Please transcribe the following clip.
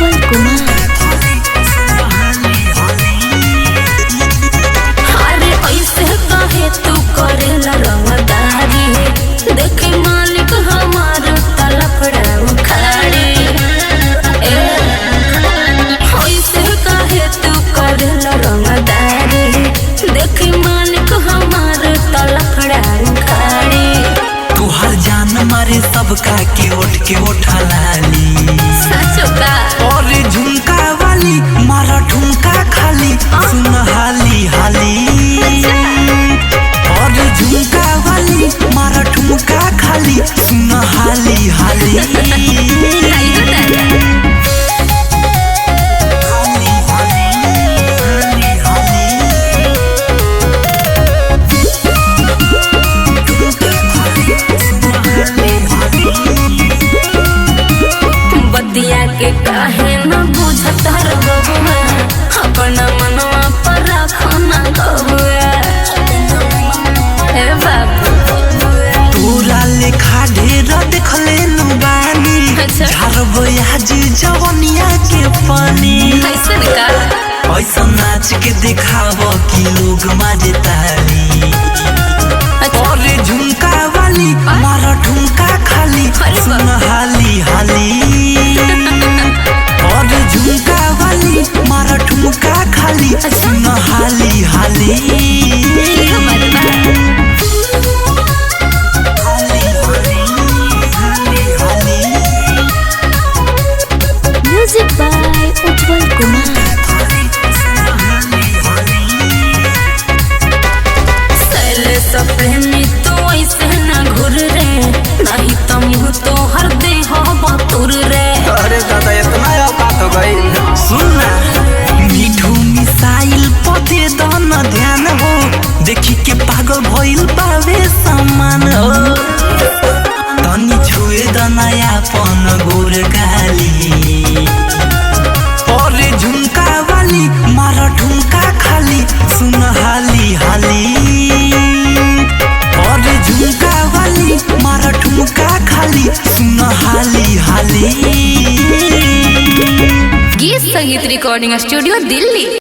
उज्जवल कुमार। अरे ऐसे काहे तू करेला रंगदारी, देखे मालिक हमार तलफड़ा उखाड़ी। ऐसे काहे तू करेला रंगदारी, देखे मालिक हमार तलफड़ा उखाड़ी। तुहार जान मारे सबका के उठा लाली, सचो का और झुमका वाली मारा ठुमका खाली सुन हाली हाली। और झुमका वाली मारा ठुमका खाली सुन हाली हाली। बतिया के काहे न बुझत हर बबुआ, अपना मनवा पर रखना गबुआ। ए बाबू तोरा लेखा ढेर देखले नु बानी, अच्छा। झारबो आज जवनिया के पानी। कैसन का ऐसा नाच के दिखाव कि लोग मारे ताली। और झुमका वाली मारा ठुमका खाली सुन हाली हाली। और झुमका वाली मारा ठुमका खाली सुन हाली हाली। म्यूजिक बाय उज्जवल कुमार। सपने तो ऐसे न घुर रे, नहीं तो मुँह तो हर दे हो बतुर रे। अरे दादा इतना बात हो गई। सुनना मीठू मिसाइल पदे दन ध्यान हो, देखी के पागल भइल बावे समान हो। तनी छुए दनाया पन गोर गाली। और झुमका वाली मारा ठुमका खाली सुन हाली हाली। और झुमका वाली मारा ठुमका खाली सुन हाली हाली। गीत संगीत रिकॉर्डिंग स्टूडियो दिल्ली।